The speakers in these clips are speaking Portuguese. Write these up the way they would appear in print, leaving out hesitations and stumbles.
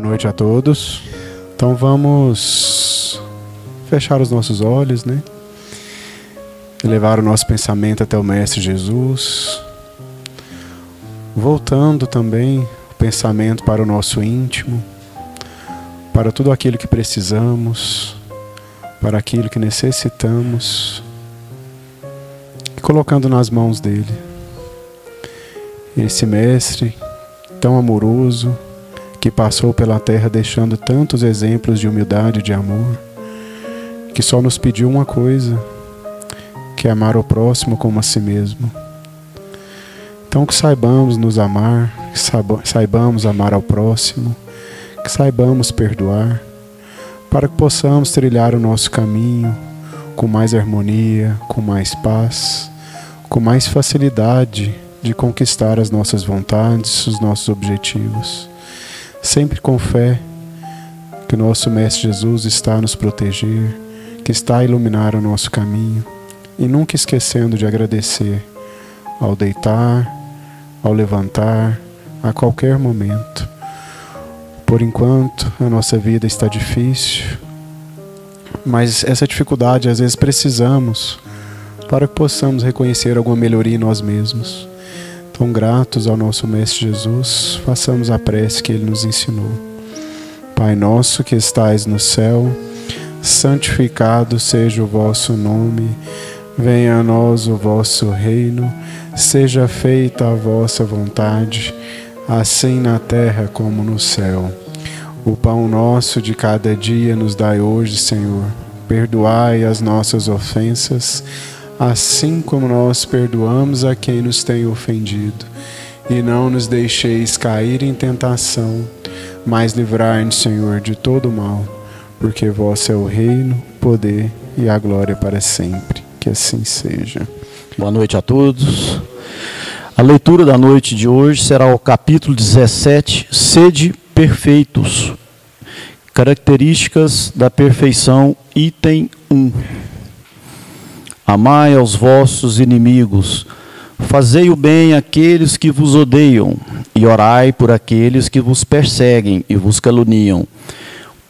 noite a todos. Então vamos fechar os nossos olhos, né? Elevar o nosso pensamento até o Mestre Jesus. Voltando também o pensamento para o nosso íntimo, para tudo aquilo que precisamos, para aquilo que necessitamos, e colocando nas mãos dele. Esse Mestre tão amoroso, que passou pela terra deixando tantos exemplos de humildade e de amor, que só nos pediu uma coisa, que é amar o próximo como a si mesmo. Então que saibamos nos amar, que saibamos amar ao próximo, que saibamos perdoar, para que possamos trilhar o nosso caminho com mais harmonia, com mais paz, com mais facilidade de conquistar as nossas vontades, os nossos objetivos. Sempre com fé que o nosso Mestre Jesus está a nos proteger, que está a iluminar o nosso caminho, e nunca esquecendo de agradecer ao deitar, ao levantar, a qualquer momento. Por enquanto, a nossa vida está difícil, mas essa dificuldade às vezes precisamos para que possamos reconhecer alguma melhoria em nós mesmos. Então, gratos ao nosso Mestre Jesus, façamos a prece que Ele nos ensinou. Pai nosso que estais no céu, santificado seja o vosso nome, venha a nós o vosso reino, seja feita a vossa vontade, assim na terra como no céu. O pão nosso de cada dia nos dai hoje, Senhor. Perdoai as nossas ofensas, assim como nós perdoamos a quem nos tem ofendido. E não nos deixeis cair em tentação, mas livrai-nos, Senhor, de todo mal, porque vosso é o reino, o poder e a glória para sempre. Que assim seja. Boa noite a todos. A leitura da noite de hoje será o capítulo 17, Sede Perfeitos. Características da perfeição, item 1. Amai aos vossos inimigos, fazei o bem àqueles que vos odeiam, e orai por aqueles que vos perseguem e vos caluniam.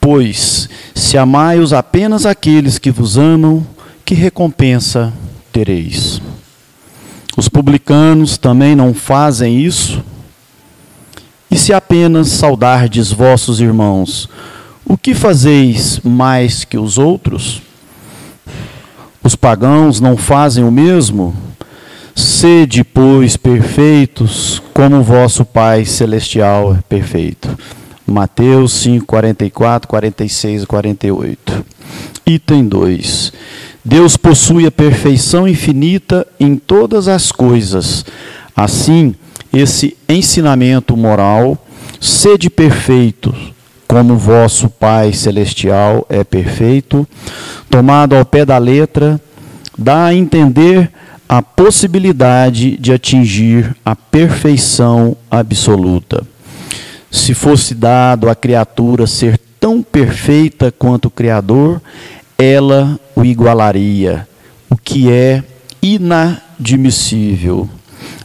Pois, se amai-os apenas aqueles que vos amam, que recompensa tereis? Os publicanos também não fazem isso? E se apenas saudardes vossos irmãos, o que fazeis mais que os outros? Os pagãos não fazem o mesmo? Sede, pois, perfeitos, como o vosso Pai Celestial é perfeito. Mateus 5, 44, 46 e 48. Item 2. Deus possui a perfeição infinita em todas as coisas. Assim, esse ensinamento moral, sede perfeitos, como vosso Pai Celestial é perfeito, tomado ao pé da letra, dá a entender a possibilidade de atingir a perfeição absoluta. Se fosse dado à criatura ser tão perfeita quanto o Criador, ela o igualaria, o que é inadmissível.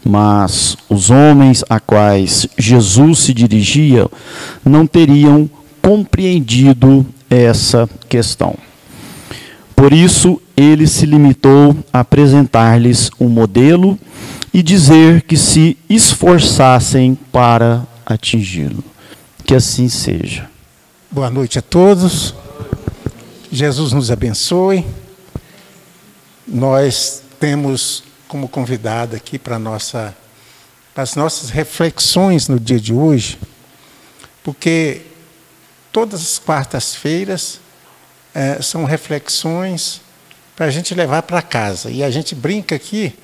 Mas os homens a quais Jesus se dirigia não teriam compreendido essa questão. Por isso, ele se limitou a apresentar-lhes um modelo e dizer que se esforçassem para atingi-lo. Que assim seja. Boa noite a todos. Jesus nos abençoe. Nós temos como convidado aqui para as nossas reflexões no dia de hoje, porque todas as quartas-feiras são reflexões para a gente levar para casa. E a gente brinca aqui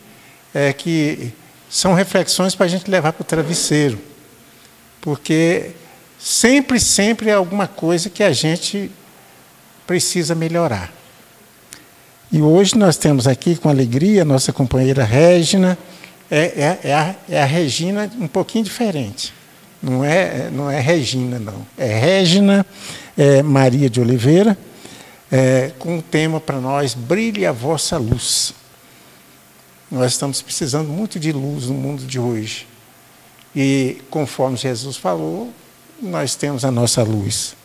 que são reflexões para a gente levar para o travesseiro, porque sempre é alguma coisa que a gente precisa melhorar. E hoje nós temos aqui com alegria a nossa companheira Régina. É a Regina um pouquinho diferente. Não é Regina, não. É Régina Maria de Oliveira, com o tema para nós, Brilhe a Vossa Luz. Nós estamos precisando muito de luz no mundo de hoje. E, conforme Jesus falou, nós temos a nossa luz.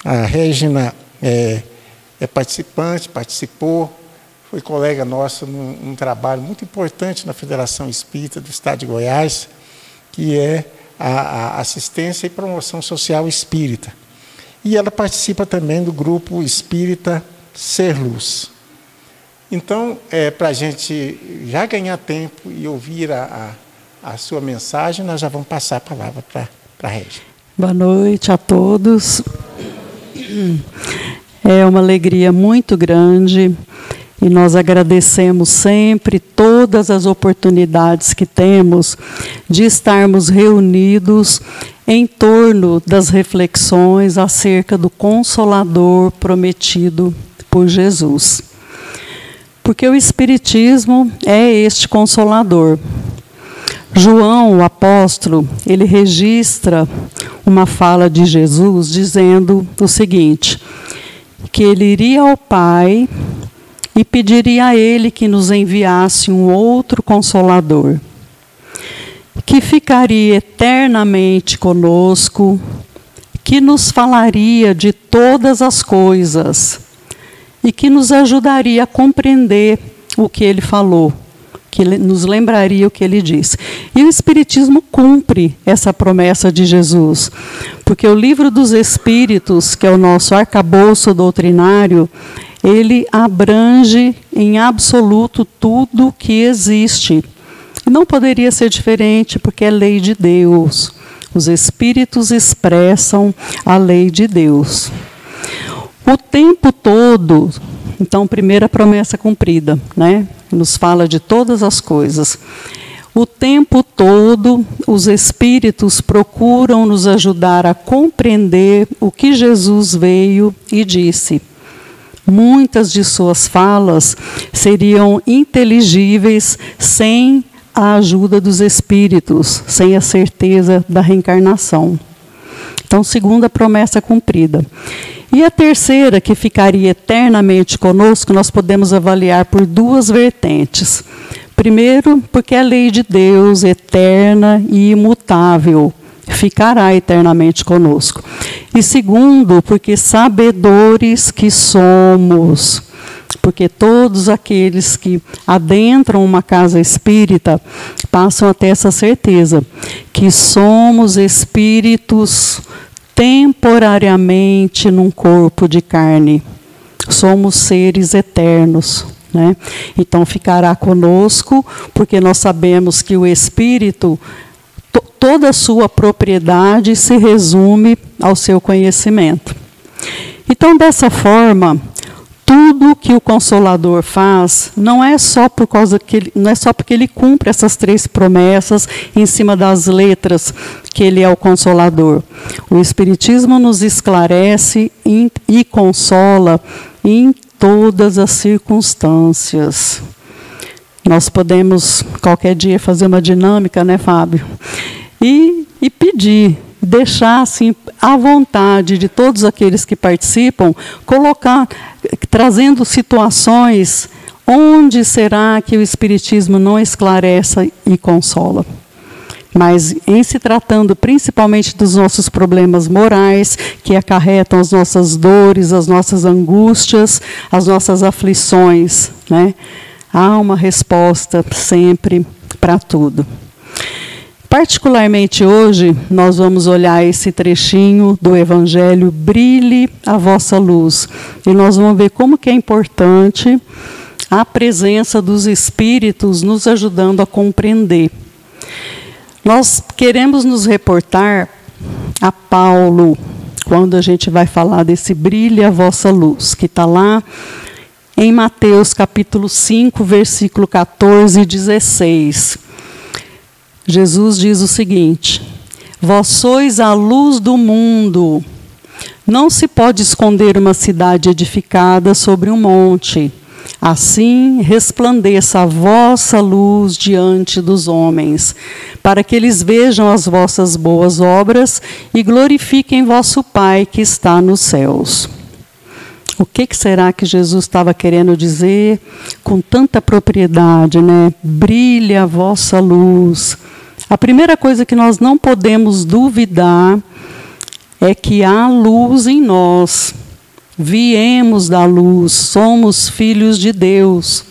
A Régina é participante, participou, foi colega nossa num trabalho muito importante na Federação Espírita do Estado de Goiás, que é a assistência e promoção social espírita. E ela participa também do grupo espírita Ser Luz. Então, para a gente já ganhar tempo e ouvir a sua mensagem, nós já vamos passar a palavra para a Régina. Boa noite a todos. É uma alegria muito grande e nós agradecemos sempre todas as oportunidades que temos de estarmos reunidos em torno das reflexões acerca do Consolador prometido por Jesus. Porque o Espiritismo é este Consolador. João, o apóstolo, ele registra uma fala de Jesus dizendo o seguinte, que ele iria ao Pai e pediria a ele que nos enviasse um outro Consolador, que ficaria eternamente conosco, que nos falaria de todas as coisas e que nos ajudaria a compreender o que ele falou, que nos lembraria o que ele disse. E o Espiritismo cumpre essa promessa de Jesus, porque o Livro dos Espíritos, que é o nosso arcabouço doutrinário, ele abrange em absoluto tudo que existe. E não poderia ser diferente, porque é lei de Deus. Os Espíritos expressam a lei de Deus. O tempo todo, então, primeira promessa cumprida, né? Nos fala de todas as coisas. O tempo todo, os Espíritos procuram nos ajudar a compreender o que Jesus veio e disse. Muitas de suas falas seriam inteligíveis sem a ajuda dos Espíritos, sem a certeza da reencarnação. Então, segunda promessa cumprida. E a terceira, que ficaria eternamente conosco, nós podemos avaliar por duas vertentes. Primeiro, porque a lei de Deus, eterna e imutável, ficará eternamente conosco. E segundo, porque sabedores que somos, porque todos aqueles que adentram uma casa espírita passam a ter essa certeza, que somos espíritos temporariamente num corpo de carne. Somos seres eternos, né? Então ficará conosco, porque nós sabemos que o espírito, toda a sua propriedade se resume ao seu conhecimento. Então, dessa forma, tudo que o Consolador faz não é só por causa que não é só porque ele cumpre essas três promessas em cima das letras que ele é o Consolador. O Espiritismo nos esclarece e consola em todas as circunstâncias. Nós podemos qualquer dia fazer uma dinâmica, né, Fábio? E pedir, deixar assim à vontade de todos aqueles que participam, colocar, trazendo situações onde será que o Espiritismo não esclarece e consola. Mas em se tratando principalmente dos nossos problemas morais, que acarretam as nossas dores, as nossas angústias, as nossas aflições, né? Há uma resposta sempre para tudo. Particularmente hoje, nós vamos olhar esse trechinho do Evangelho, Brilhe a vossa luz. E nós vamos ver como que é importante a presença dos Espíritos nos ajudando a compreender. Nós queremos nos reportar a Paulo, quando a gente vai falar desse Brilhe a vossa luz, que está lá em Mateus capítulo 5, versículo 14 e 16. Jesus diz o seguinte: vós sois a luz do mundo. Não se pode esconder uma cidade edificada sobre um monte. Assim resplandeça a vossa luz diante dos homens, para que eles vejam as vossas boas obras e glorifiquem vosso Pai que está nos céus. O que será que Jesus estava querendo dizer com tanta propriedade, né? Brilhe a vossa luz. A primeira coisa que nós não podemos duvidar é que há luz em nós. Viemos da luz, somos filhos de Deus.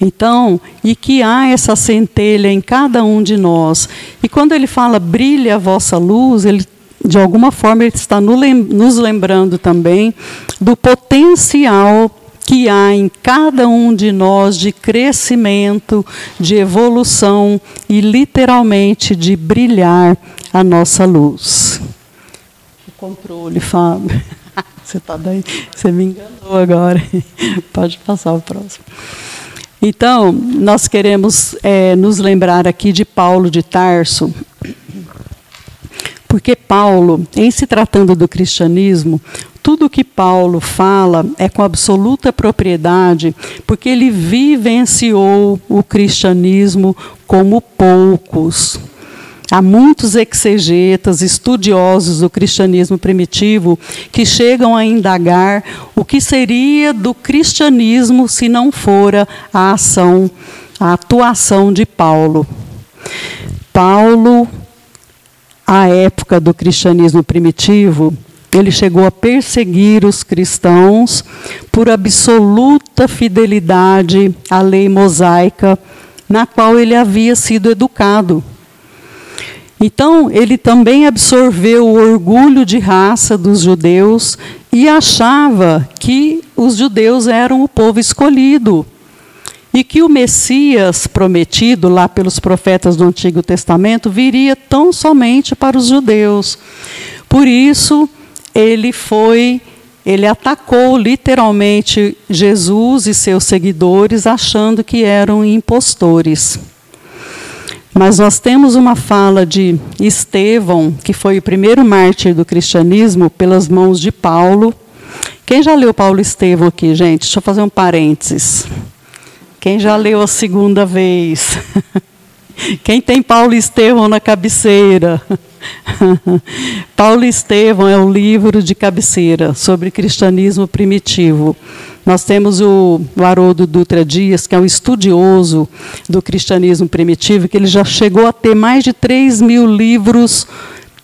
Então, e que há essa centelha em cada um de nós. E quando ele fala, brilhe a vossa luz, ele, de alguma forma, ele está nos lembrando também do potencial que há em cada um de nós de crescimento, de evolução e, literalmente, de brilhar a nossa luz. O controle, Fábio. Você está daí? Você me enganou agora. Pode passar o próximo. Então, nós queremos nos lembrar aqui de Paulo de Tarso, porque Paulo, em se tratando do cristianismo, tudo o que Paulo fala é com absoluta propriedade, porque ele vivenciou o cristianismo como poucos. Há muitos exegetas, estudiosos do cristianismo primitivo, que chegam a indagar o que seria do cristianismo se não fora a atuação de Paulo. Paulo, à época do cristianismo primitivo, ele chegou a perseguir os cristãos por absoluta fidelidade à lei mosaica, na qual ele havia sido educado. Então, ele também absorveu o orgulho de raça dos judeus e achava que os judeus eram o povo escolhido e que o Messias prometido lá pelos profetas do Antigo Testamento viria tão somente para os judeus. Por isso, ele atacou literalmente Jesus e seus seguidores, achando que eram impostores. Mas nós temos uma fala de Estevão, que foi o primeiro mártir do cristianismo, pelas mãos de Paulo. Quem já leu Paulo e Estevão aqui, gente? Deixa eu fazer um parênteses. Quem já leu a segunda vez? Quem tem Paulo e Estevão na cabeceira? Paulo e Estevão é o livro de cabeceira sobre cristianismo primitivo. Nós temos o Haroldo Dutra Dias, que é um estudioso do cristianismo primitivo, que ele já chegou a ter mais de 3.000 livros,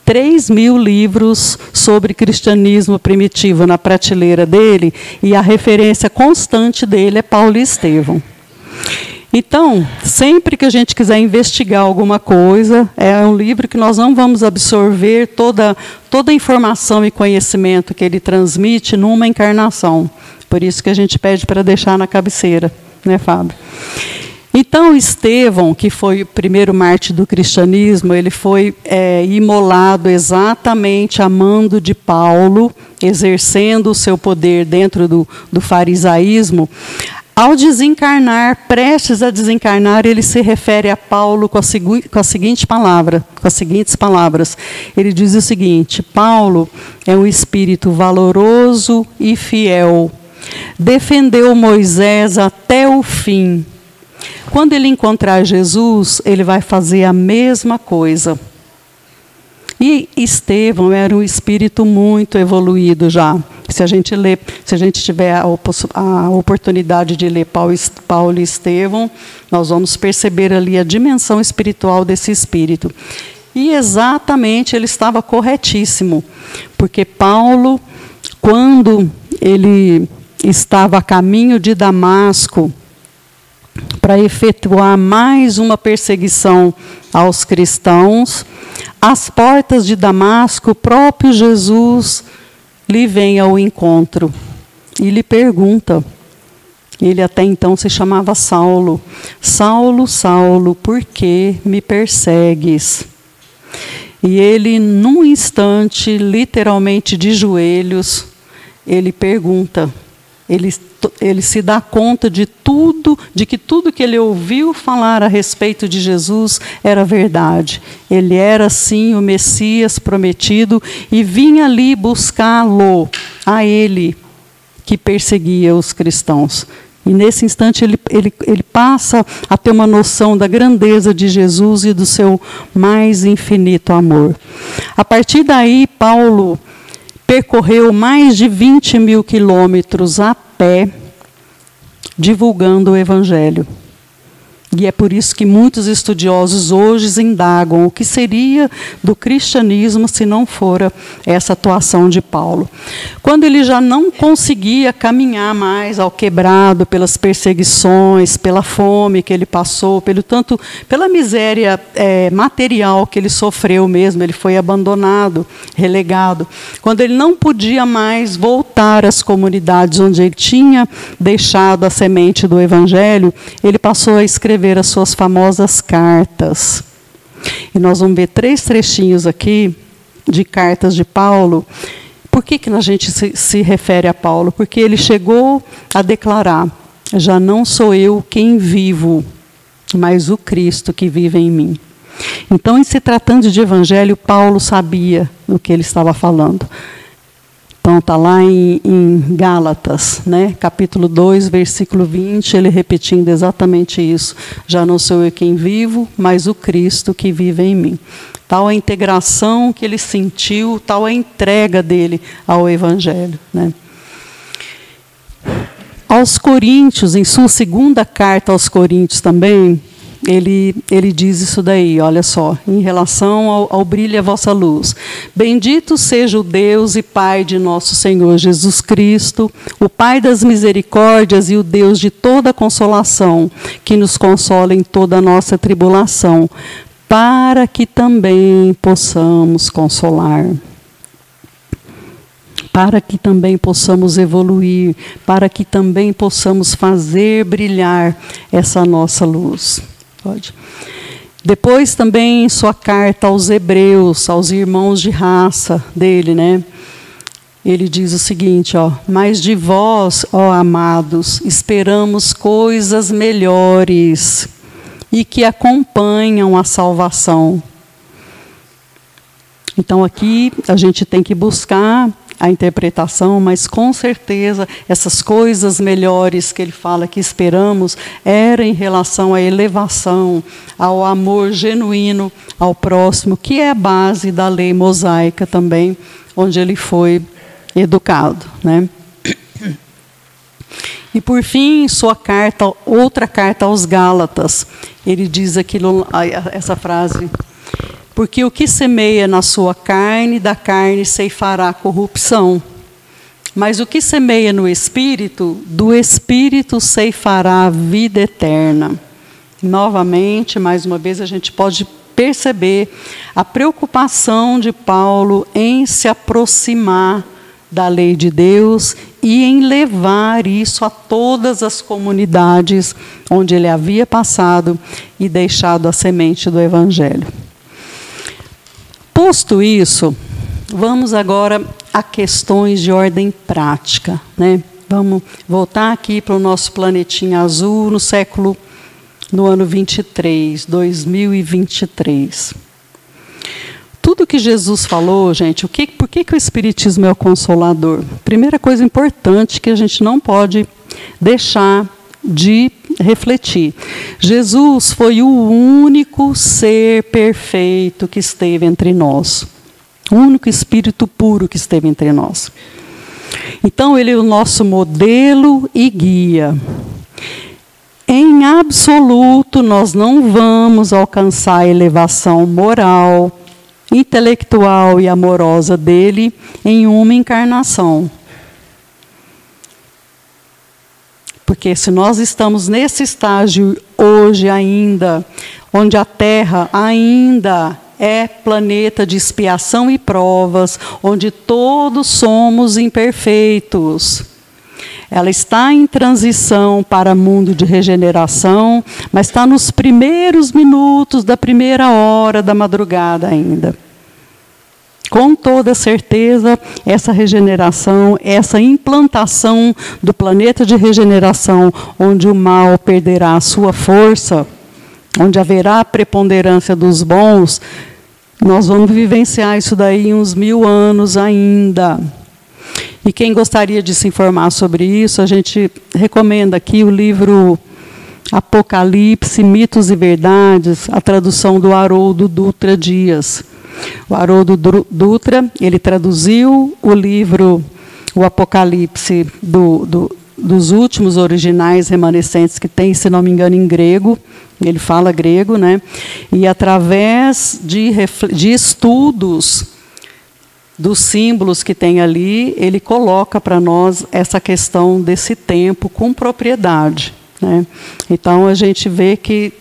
3.000 livros sobre cristianismo primitivo na prateleira dele, e a referência constante dele é Paulo e Estevão. Então, sempre que a gente quiser investigar alguma coisa, é um livro que nós não vamos absorver toda a informação e conhecimento que ele transmite numa encarnação. Por isso que a gente pede para deixar na cabeceira, né, Fábio? Então, Estevão, que foi o primeiro mártir do cristianismo, ele foi imolado exatamente a mando de Paulo, exercendo o seu poder dentro do farisaísmo. Ao desencarnar, prestes a desencarnar, ele se refere a Paulo com as seguintes palavras. Ele diz o seguinte: Paulo é um espírito valoroso e fiel. Defendeu Moisés até o fim. Quando ele encontrar Jesus, ele vai fazer a mesma coisa. E Estevão era um espírito muito evoluído já. Se a gente tiver a oportunidade de ler Paulo e Estevão, nós vamos perceber ali a dimensão espiritual desse espírito. E exatamente ele estava corretíssimo, porque Paulo, quando ele estava a caminho de Damasco, para efetuar mais uma perseguição aos cristãos, às portas de Damasco, o próprio Jesus lhe vem ao encontro e lhe pergunta. Ele até então se chamava Saulo. Saulo, Saulo, por que me persegues? E ele, num instante, literalmente de joelhos, ele pergunta. Ele se dá conta de que tudo que ele ouviu falar a respeito de Jesus era verdade. Ele era, sim, o Messias prometido e vinha ali buscá-lo, a ele, que perseguia os cristãos. E nesse instante ele passa a ter uma noção da grandeza de Jesus e do seu mais infinito amor. A partir daí, Paulo percorreu mais de 20.000 quilômetros a pé, divulgando o Evangelho. E é por isso que muitos estudiosos hoje indagam o que seria do cristianismo se não fora essa atuação de Paulo. Quando ele já não conseguia caminhar mais ao quebrado pelas perseguições, pela fome que ele passou, pela miséria material que ele sofreu mesmo, ele foi abandonado, relegado. Quando ele não podia mais voltar às comunidades onde ele tinha deixado a semente do Evangelho, ele passou a escrever as suas famosas cartas. E nós vamos ver 3 trechinhos aqui de cartas de Paulo. Por que a gente se refere a Paulo? Porque ele chegou a declarar: já não sou eu quem vivo, mas o Cristo que vive em mim. Então, em se tratando de Evangelho, Paulo sabia do que ele estava falando. Então, está lá em Gálatas, né? Capítulo 2, versículo 20, ele repetindo exatamente isso. Já não sou eu quem vivo, mas o Cristo que vive em mim. Tal a integração que ele sentiu, tal a entrega dele ao Evangelho, né? Aos Coríntios, em sua segunda carta aos Coríntios também, ele diz isso daí, olha só, em relação ao brilho a vossa luz. Bendito seja o Deus e Pai de nosso Senhor Jesus Cristo, o Pai das misericórdias e o Deus de toda consolação, que nos consola em toda a nossa tribulação, para que também possamos consolar. Para que também possamos evoluir, para que também possamos fazer brilhar essa nossa luz. Pode. Depois também em sua carta aos Hebreus, aos irmãos de raça dele, né? Ele diz o seguinte, ó: mas de vós, ó amados, esperamos coisas melhores e que acompanham a salvação. Então aqui a gente tem que buscar a interpretação, mas com certeza essas coisas melhores que ele fala que esperamos era em relação à elevação, ao amor genuíno ao próximo, que é a base da lei mosaica também, onde ele foi educado, né? E por fim, em sua carta, outra carta aos Gálatas, ele diz aquilo, essa frase: porque o que semeia na sua carne, da carne ceifará corrupção. Mas o que semeia no Espírito, do Espírito ceifará a vida eterna. Novamente, mais uma vez, a gente pode perceber a preocupação de Paulo em se aproximar da lei de Deus e em levar isso a todas as comunidades onde ele havia passado e deixado a semente do Evangelho. Posto isso, vamos agora a questões de ordem prática, né? Vamos voltar aqui para o nosso planetinha azul no ano 2023. Tudo que Jesus falou, gente, por que o Espiritismo é o Consolador? Primeira coisa importante que a gente não pode deixar de refletir: Jesus foi o único ser perfeito que esteve entre nós, o único espírito puro que esteve entre nós. Então ele é o nosso modelo e guia. Em absoluto nós não vamos alcançar a elevação moral, intelectual e amorosa dele em uma encarnação. Porque se nós estamos nesse estágio hoje ainda, onde a Terra ainda é planeta de expiação e provas, onde todos somos imperfeitos, ela está em transição para mundo de regeneração, mas está nos primeiros minutos da primeira hora da madrugada ainda. Com toda certeza, essa regeneração, essa implantação do planeta de regeneração, onde o mal perderá a sua força, onde haverá a preponderância dos bons, nós vamos vivenciar isso daí em uns 1000 anos ainda. E quem gostaria de se informar sobre isso, a gente recomenda aqui o livro Apocalipse, Mitos e Verdades, a tradução do Haroldo Dutra Dias. O Haroldo Dutra, ele traduziu o livro, o Apocalipse dos últimos originais remanescentes que tem, se não me engano, em grego. Ele fala grego, né? E através de estudos dos símbolos que tem ali, ele coloca para nós essa questão desse tempo com propriedade, né? Então a gente vê que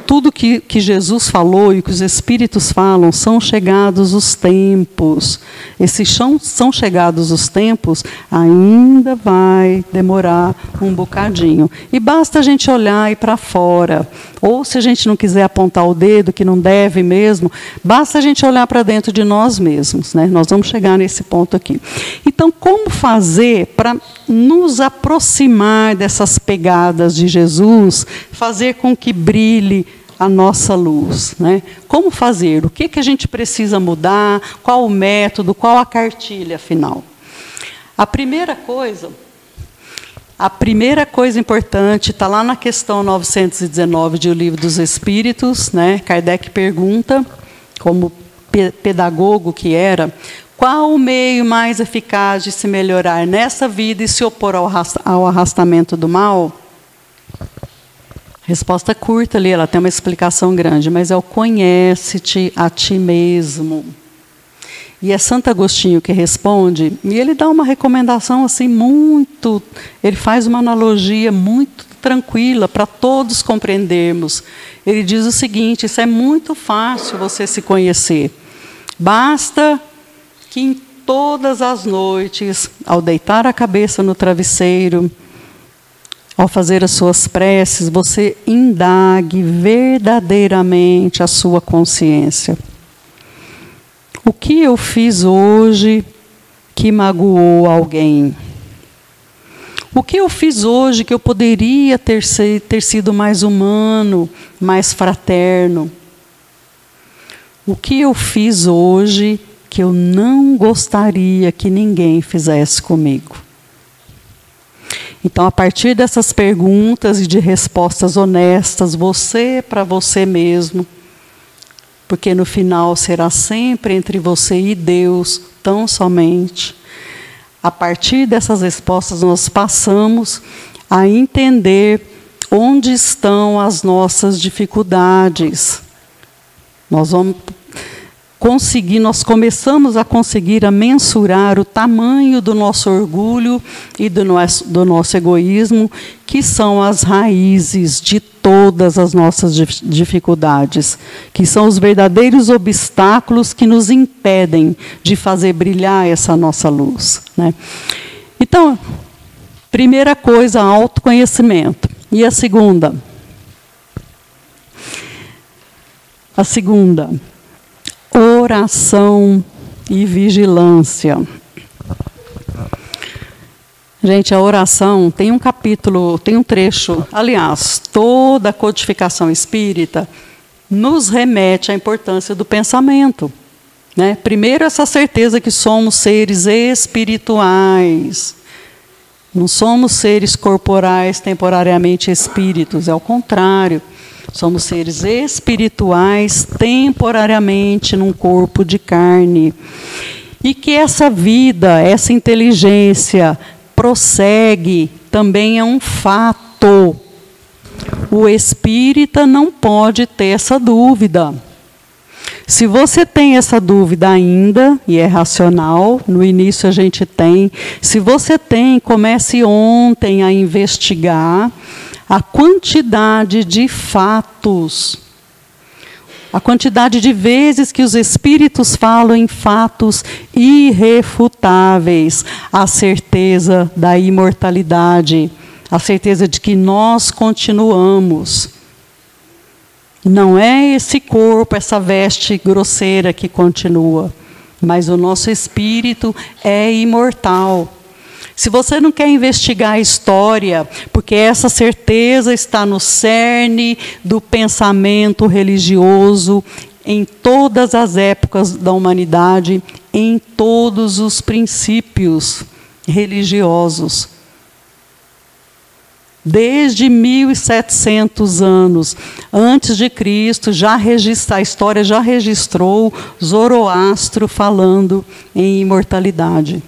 tudo que Jesus falou e que os Espíritos falam, são chegados os tempos. Esses são chegados os tempos, ainda vai demorar um bocadinho. E basta a gente olhar aí para fora. Ou se a gente não quiser apontar o dedo, que não deve mesmo, basta a gente olhar para dentro de nós mesmos, né? Nós vamos chegar nesse ponto aqui. Então, como fazer para nos aproximar dessas pegadas de Jesus, fazer com que brilhe a nossa luz, né? Como fazer? O que a gente precisa mudar? Qual o método? Qual a cartilha final? A primeira coisa importante está lá na questão 919 de O Livro dos Espíritos, né? Kardec pergunta, como pedagogo que era, qual o meio mais eficaz de se melhorar nessa vida e se opor ao arrastamento do mal? Resposta curta ali, ela tem uma explicação grande, mas é o conhece-te a ti mesmo. E é Santo Agostinho que responde, e ele dá uma recomendação assim muito, ele faz uma analogia muito tranquila para todos compreendermos. Ele diz o seguinte: isso é muito fácil você se conhecer. Basta que em todas as noites, ao deitar a cabeça no travesseiro, ao fazer as suas preces, você indague verdadeiramente a sua consciência. O que eu fiz hoje que magoou alguém? O que eu fiz hoje que eu poderia ter sido mais humano, mais fraterno? O que eu fiz hoje que eu não gostaria que ninguém fizesse comigo? Então, a partir dessas perguntas e de respostas honestas, você para você mesmo, porque no final será sempre entre você e Deus, tão somente. A partir dessas respostas, nós passamos a entender onde estão as nossas dificuldades. Nós começamos a conseguir a mensurar o tamanho do nosso orgulho e do nosso egoísmo, que são as raízes de todas as nossas dificuldades, que são os verdadeiros obstáculos que nos impedem de fazer brilhar essa nossa luz, né? Então, primeira coisa, autoconhecimento. E a segunda? A segunda, oração e vigilância. Gente, a oração tem um capítulo, tem um trecho, aliás, toda a codificação espírita nos remete à importância do pensamento, né? Primeiro, essa certeza que somos seres espirituais. Não somos seres corporais, temporariamente espíritos, é o contrário. Somos seres espirituais, temporariamente num corpo de carne. E que essa vida, essa inteligência prossegue também é um fato. O espírita não pode ter essa dúvida. Se você tem essa dúvida ainda, e é racional, no início a gente tem, se você tem, comece ontem a investigar a quantidade de fatos, a quantidade de vezes que os espíritos falam em fatos irrefutáveis, a certeza da imortalidade, a certeza de que nós continuamos. Não é esse corpo, essa veste grosseira que continua, mas o nosso espírito é imortal. Se você não quer investigar a história, porque essa certeza está no cerne do pensamento religioso em todas as épocas da humanidade, em todos os princípios religiosos. Desde 1700 anos antes de Cristo, a história já registrou Zoroastro falando em imortalidade.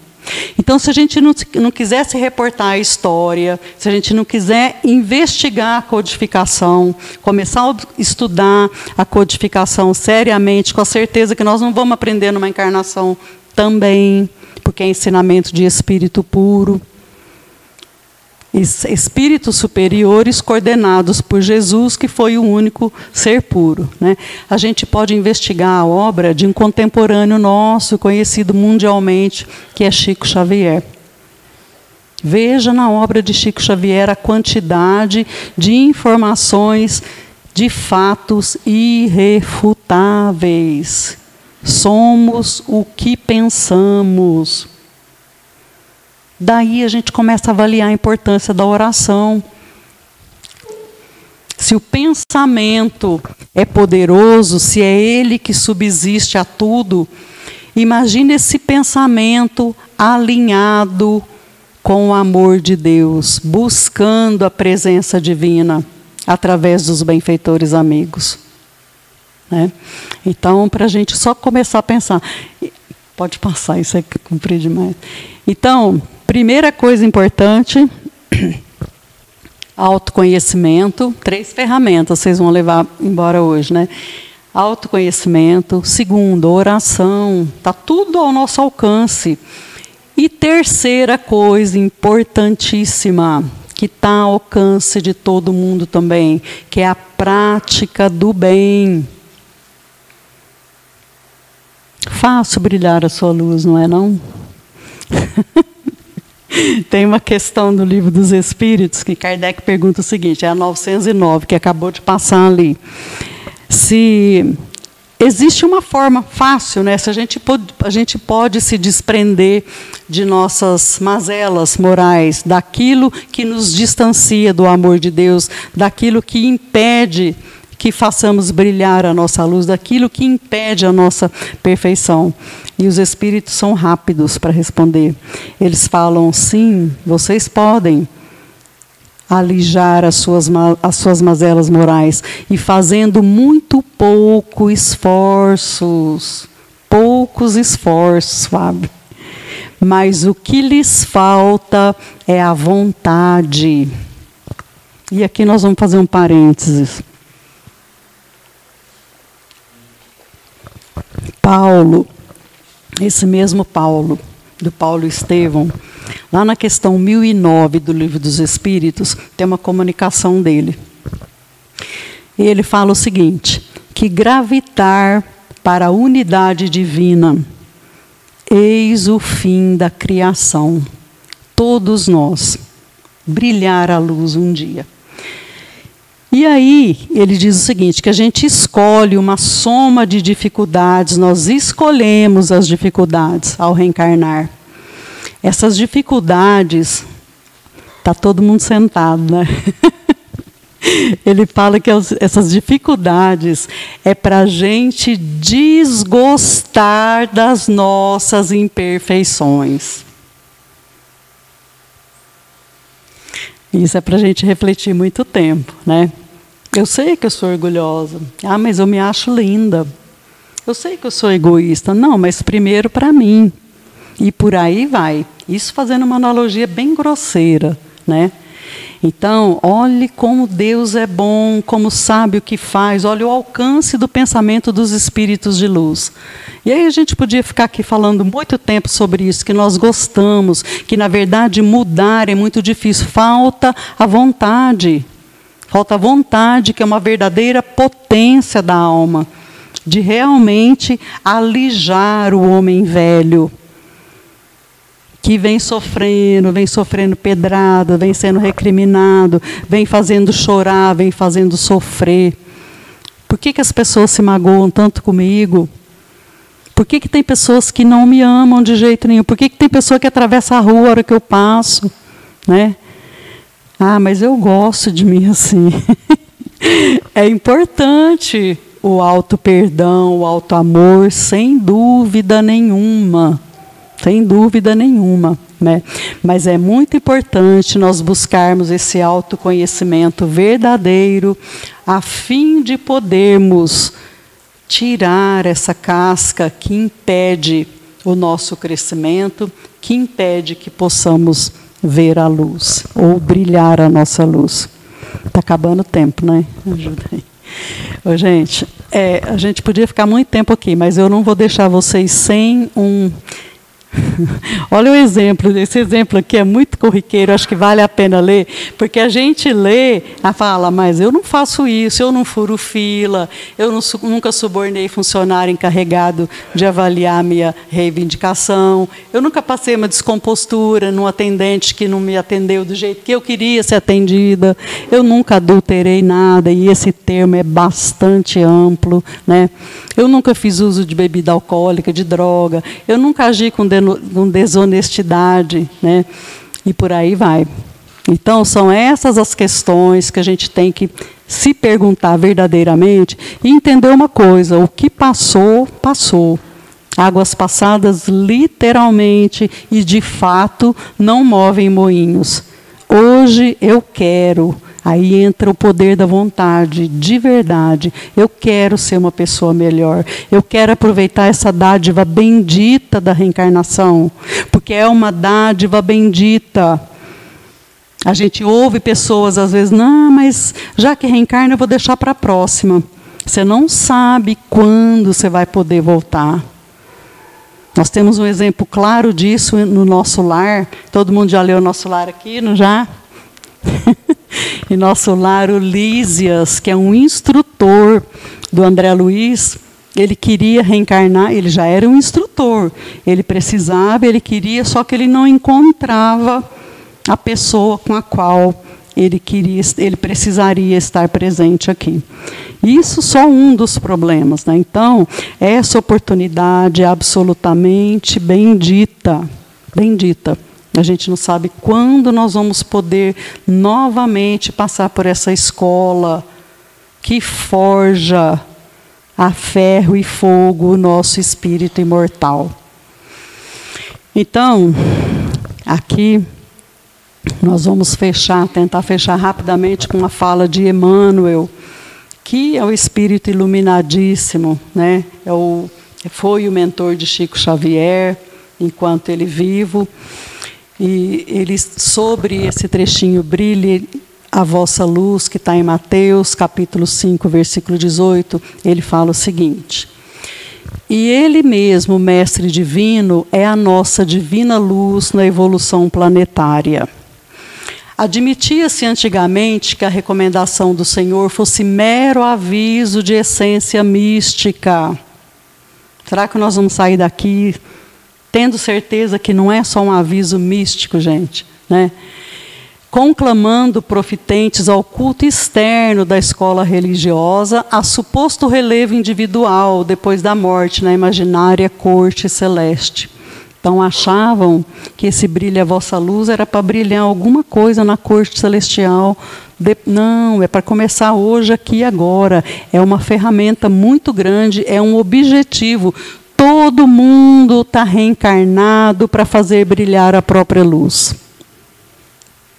Então, se a gente não quiser se reportar à história, se a gente não quiser investigar a codificação, começar a estudar a codificação seriamente, com a certeza que nós não vamos aprender numa encarnação também, porque é ensinamento de espírito puro. Espíritos superiores coordenados por Jesus, que foi o único ser puro, né? A gente pode investigar a obra de um contemporâneo nosso, conhecido mundialmente, que é Chico Xavier. Veja na obra de Chico Xavier a quantidade de informações, de fatos irrefutáveis. Somos o que pensamos. Daí a gente começa a avaliar a importância da oração. Se o pensamento é poderoso, se é ele que subsiste a tudo, imagine esse pensamento alinhado com o amor de Deus, buscando a presença divina através dos benfeitores amigos. Né? Então, para a gente só começar a pensar... Pode passar, isso é cumprir demais. Então, primeira coisa importante, autoconhecimento. 3 ferramentas vocês vão levar embora hoje, né? Autoconhecimento. Segundo, oração. Está tudo ao nosso alcance. E terceira coisa importantíssima, que está ao alcance de todo mundo também, que é a prática do bem. Fácil brilhar a sua luz, não é não? Tem uma questão do Livro dos Espíritos que Kardec pergunta o seguinte, é a 909, que acabou de passar ali. Se existe uma forma fácil, né? Se a gente pode se desprender de nossas mazelas morais, daquilo que nos distancia do amor de Deus, daquilo que impede que façamos brilhar a nossa luz, daquilo que impede a nossa perfeição. E os espíritos são rápidos para responder. Eles falam, sim, vocês podem alijar as suas mazelas morais, e fazendo muito poucos esforços, Fábio. Mas o que lhes falta é a vontade. E aqui nós vamos fazer um parênteses. Paulo, esse mesmo Paulo, do Paulo Estevão, lá na questão 1009 do Livro dos Espíritos, tem uma comunicação dele. E ele fala o seguinte, que gravitar para a unidade divina, eis o fim da criação. Todos nós, brilhar a luz um dia. E aí, ele diz o seguinte, que a gente escolhe uma soma de dificuldades, nós escolhemos as dificuldades ao reencarnar. Essas dificuldades, está todo mundo sentado, né? Ele fala que essas dificuldades é para a gente desgostar das nossas imperfeições. Isso é para a gente refletir muito tempo, né? Eu sei que eu sou orgulhosa. Ah, mas eu me acho linda. Eu sei que eu sou egoísta. Não, mas primeiro para mim. E por aí vai. Isso fazendo uma analogia bem grosseira, né? Então, olhe como Deus é bom, como sabe o que faz, olhe o alcance do pensamento dos espíritos de luz. E aí a gente podia ficar aqui falando muito tempo sobre isso, que nós gostamos, que na verdade mudar é muito difícil. Falta a vontade. Falta a vontade, que é uma verdadeira potência da alma, de realmente alijar o homem velho, que vem sofrendo pedrada, vem sendo recriminado, vem fazendo chorar, vem fazendo sofrer. Por que as pessoas se magoam tanto comigo? Por que tem pessoas que não me amam de jeito nenhum? Por que tem pessoa que atravessa a rua a hora que eu passo? Né? Ah, mas eu gosto de mim assim. É importante o auto-perdão, o auto-amor, sem dúvida nenhuma. Sem dúvida nenhuma, né? Mas é muito importante nós buscarmos esse autoconhecimento verdadeiro, a fim de podermos tirar essa casca que impede o nosso crescimento, que impede que possamos ver a luz ou brilhar a nossa luz. Está acabando o tempo, né? Ajuda aí. Ô, gente, a gente podia ficar muito tempo aqui, mas eu não vou deixar vocês sem um... Olha o exemplo, esse exemplo aqui é muito corriqueiro, acho que vale a pena ler, porque a gente lê, fala, mas eu não faço isso, eu não furo fila, eu nunca subornei funcionário encarregado de avaliar a minha reivindicação, eu nunca passei uma descompostura num atendente que não me atendeu do jeito que eu queria ser atendida, eu nunca adulterei nada, e esse termo é bastante amplo, né? Eu nunca fiz uso de bebida alcoólica, de droga, eu nunca agi com desonestidade, né? E por aí vai. Então, são essas as questões que a gente tem que se perguntar verdadeiramente e entender uma coisa: o que passou, passou. Águas passadas, literalmente e de fato, não movem moinhos. Hoje eu quero. Aí entra o poder da vontade, de verdade. Eu quero ser uma pessoa melhor. Eu quero aproveitar essa dádiva bendita da reencarnação, porque é uma dádiva bendita. A gente ouve pessoas, às vezes, não, mas já que reencarna, eu vou deixar para a próxima. Você não sabe quando você vai poder voltar. Nós temos um exemplo claro disso no nosso lar. Todo mundo já leu o nosso lar aqui, não já? Em nosso lar, o Lísias, que é um instrutor do André Luiz, ele queria reencarnar, ele já era um instrutor, ele precisava, ele queria, só que ele não encontrava a pessoa com a qual ele precisaria estar presente aqui. Isso só um dos problemas, né? Então, essa oportunidade é absolutamente bendita, bendita. A gente não sabe quando nós vamos poder novamente passar por essa escola que forja a ferro e fogo o nosso espírito imortal. Então, aqui nós vamos tentar fechar rapidamente com uma fala de Emmanuel, que é o espírito iluminadíssimo, né? Foi o mentor de Chico Xavier, enquanto ele vivo. E ele, sobre esse trechinho, brilhe a vossa luz, que está em Mateus, capítulo 5, versículo 18, ele fala o seguinte: e ele mesmo, mestre divino, é a nossa divina luz na evolução planetária. Admitia-se antigamente que a recomendação do Senhor fosse mero aviso de essência mística. Será que nós vamos sair daqui tendo certeza que não é só um aviso místico, gente, né? Conclamando profitentes ao culto externo da escola religiosa, a suposto relevo individual depois da morte na imaginária corte celeste. Então achavam que esse brilho a vossa luz era para brilhar alguma coisa na corte celestial. Não, é para começar hoje, aqui e agora. É uma ferramenta muito grande, é um objetivo. Todo mundo está reencarnado para fazer brilhar a própria luz.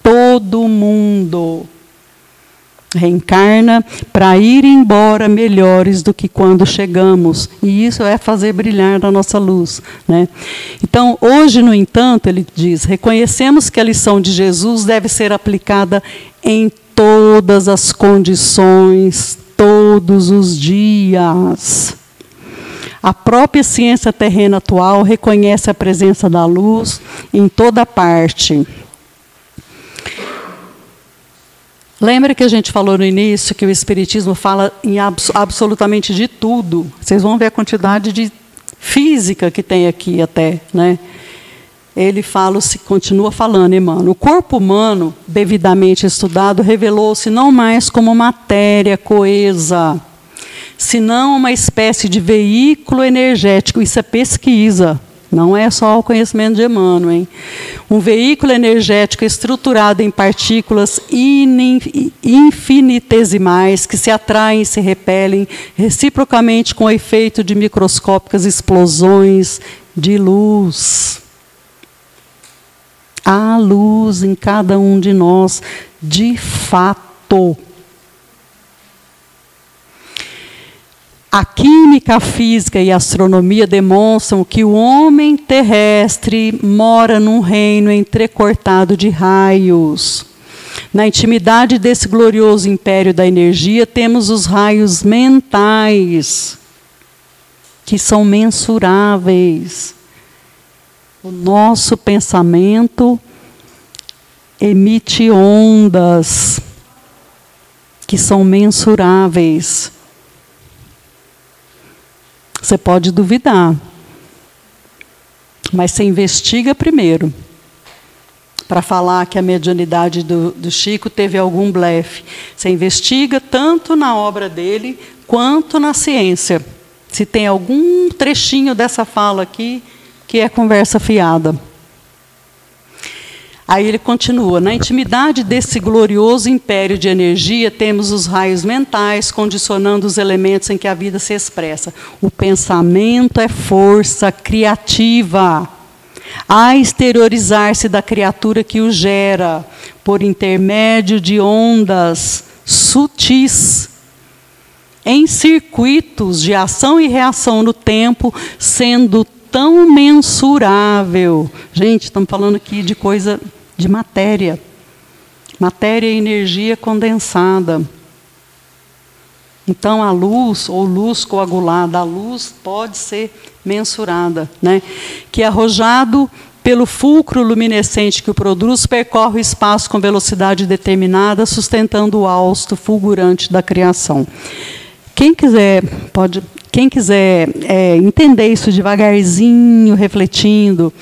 Todo mundo reencarna para ir embora melhores do que quando chegamos. E isso é fazer brilhar a nossa luz, né? Então, hoje, no entanto, ele diz, reconhecemos que a lição de Jesus deve ser aplicada em todas as condições, todos os dias. A própria ciência terrena atual reconhece a presença da luz em toda parte. Lembra que a gente falou no início que o Espiritismo fala em absolutamente de tudo? Vocês vão ver a quantidade de física que tem aqui até, né? Ele continua falando, Emmanuel. O corpo humano, devidamente estudado, revelou-se não mais como matéria coesa, senão uma espécie de veículo energético. Isso é pesquisa, não é só o conhecimento de Emmanuel, hein? Um veículo energético estruturado em partículas infinitesimais que se atraem e se repelem reciprocamente com o efeito de microscópicas explosões de luz. Há luz em cada um de nós, de fato. A química, a física e a astronomia demonstram que o homem terrestre mora num reino entrecortado de raios. Na intimidade desse glorioso império da energia, temos os raios mentais, que são mensuráveis. O nosso pensamento emite ondas que são mensuráveis. Você pode duvidar, mas você investiga primeiro, para falar que a mediunidade do Chico teve algum blefe. Você investiga tanto na obra dele, quanto na ciência. Se tem algum trechinho dessa fala aqui, que é conversa fiada. Aí ele continua: na intimidade desse glorioso império de energia, temos os raios mentais condicionando os elementos em que a vida se expressa. O pensamento é força criativa, a exteriorizar-se da criatura que o gera, por intermédio de ondas sutis, em circuitos de ação e reação no tempo, sendo tão mensurável. Gente, estamos falando aqui de coisa de matéria. Matéria e energia condensada. Então, a luz, ou luz coagulada, a luz pode ser mensurada, né? Que arrojado pelo fulcro luminescente que o produz, percorre o espaço com velocidade determinada, sustentando o hausto fulgurante da criação. Quem quiser entender isso devagarzinho, refletindo,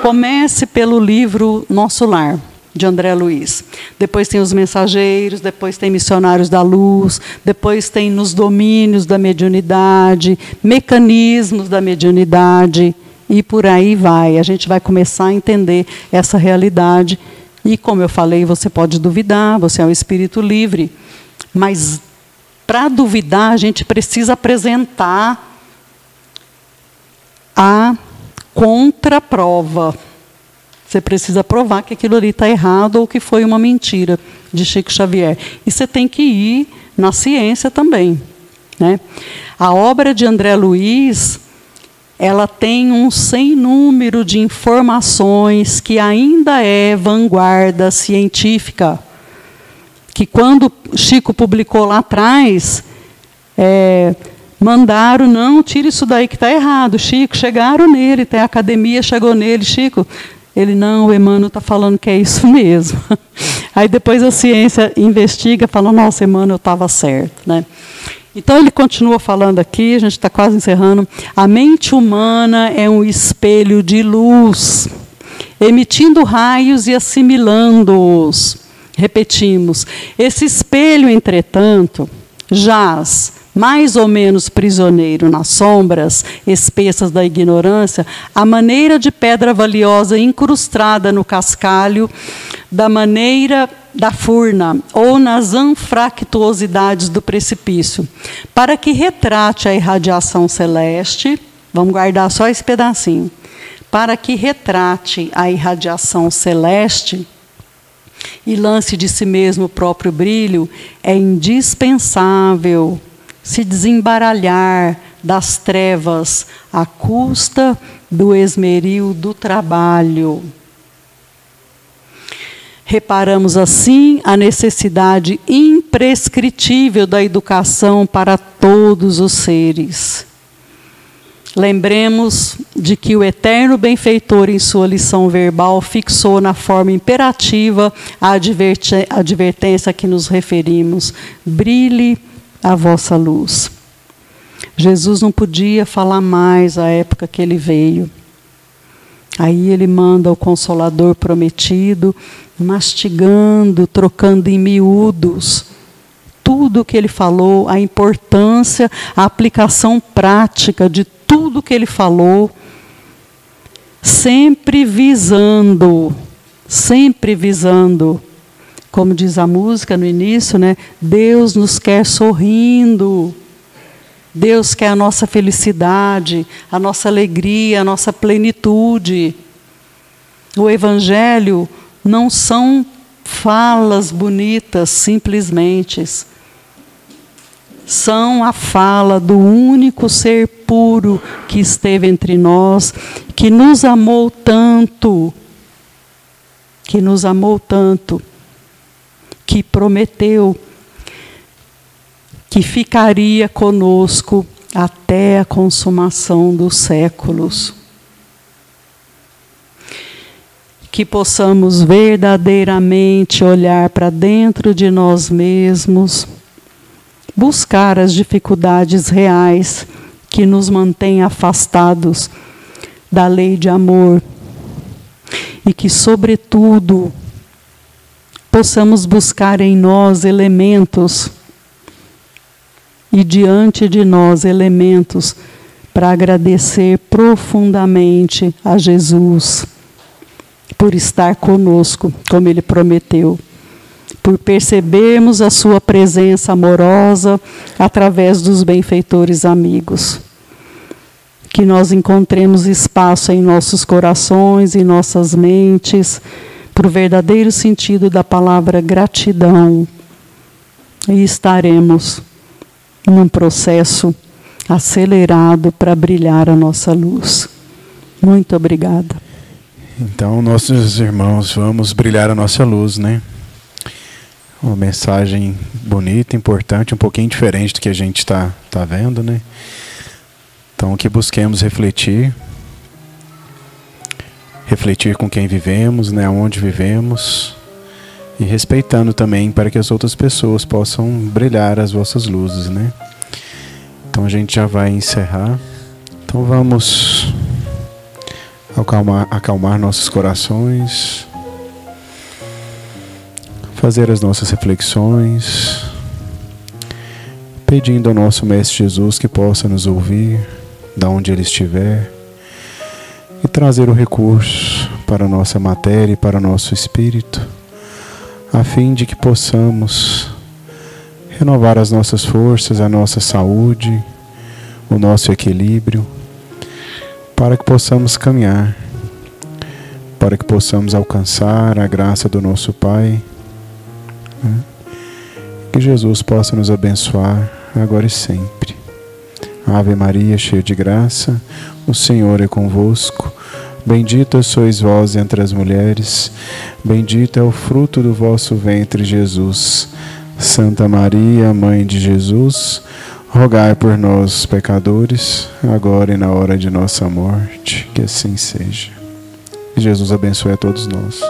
comece pelo livro Nosso Lar, de André Luiz. Depois tem Os Mensageiros, depois tem Missionários da Luz, depois tem Nos Domínios da Mediunidade, Mecanismos da Mediunidade, e por aí vai. A gente vai começar a entender essa realidade. E, como eu falei, você pode duvidar, você é um espírito livre, mas para duvidar, a gente precisa apresentar a contraprova. Você precisa provar que aquilo ali está errado ou que foi uma mentira de Chico Xavier. E você tem que ir na ciência também, né? A obra de André Luiz, ela tem um sem número de informações que ainda é vanguarda científica. Que quando Chico publicou lá atrás, mandaram, não, tira isso daí que está errado, Chico. Chegaram nele, até a academia chegou nele, Chico. Ele, não, o Emmanuel está falando que é isso mesmo. Aí depois a ciência investiga, fala, nossa, Emmanuel estava certo, né? Então ele continua falando aqui, a gente está quase encerrando. A mente humana é um espelho de luz, emitindo raios e assimilando-os. Repetimos, esse espelho, entretanto, jaz mais ou menos prisioneiro nas sombras espessas da ignorância, à maneira de pedra valiosa incrustada no cascalho, da maneira da furna, ou nas anfractuosidades do precipício, para que retrate a irradiação celeste. Vamos guardar só esse pedacinho. Para que retrate a irradiação celeste e lance de si mesmo o próprio brilho, é indispensável se desembaralhar das trevas à custa do esmeril do trabalho. Reparamos assim a necessidade imprescritível da educação para todos os seres. Lembremos de que o eterno benfeitor, em sua lição verbal, fixou na forma imperativa a advertência a que nos referimos: brilhe a vossa luz. Jesus não podia falar mais à época que ele veio. Aí ele manda o Consolador prometido, mastigando, trocando em miúdos tudo o que ele falou, a importância, a aplicação prática de tudo que ele falou, sempre visando, como diz a música no início, né? Deus nos quer sorrindo, Deus quer a nossa felicidade, a nossa alegria, a nossa plenitude. O Evangelho não são falas bonitas, simplesmente. são a fala do único ser puro que esteve entre nós, que nos amou tanto, que prometeu que ficaria conosco até a consumação dos séculos. Que possamos verdadeiramente olhar para dentro de nós mesmos, buscar as dificuldades reais que nos mantêm afastados da lei de amor e que, sobretudo, possamos buscar em nós elementos e diante de nós elementos para agradecer profundamente a Jesus por estar conosco, como Ele prometeu, por percebermos a sua presença amorosa através dos benfeitores amigos. Que nós encontremos espaço em nossos corações, em nossas mentes, para o verdadeiro sentido da palavra gratidão. E estaremos num processo acelerado para brilhar a nossa luz. Muito obrigada. Então, nossos irmãos, vamos brilhar a nossa luz, né? Uma mensagem bonita, importante, um pouquinho diferente do que a gente está vendo, né? Então, que busquemos refletir com quem vivemos, né? Onde vivemos, e respeitando também para que as outras pessoas possam brilhar as vossas luzes, né? Então, a gente já vai encerrar. Então, vamos acalmar nossos corações, fazer as nossas reflexões, pedindo ao nosso Mestre Jesus que possa nos ouvir, da onde Ele estiver, e trazer o recurso para a nossa matéria e para o nosso espírito, a fim de que possamos renovar as nossas forças, a nossa saúde, o nosso equilíbrio, para que possamos caminhar, para que possamos alcançar a graça do nosso Pai, né? Que Jesus possa nos abençoar agora e sempre. Ave Maria, cheia de graça, o Senhor é convosco. Bendita sois vós entre as mulheres, bendito é o fruto do vosso ventre, Jesus. Santa Maria, Mãe de Jesus, rogai por nós, pecadores, agora e na hora de nossa morte. Que assim seja. Que Jesus abençoe a todos nós.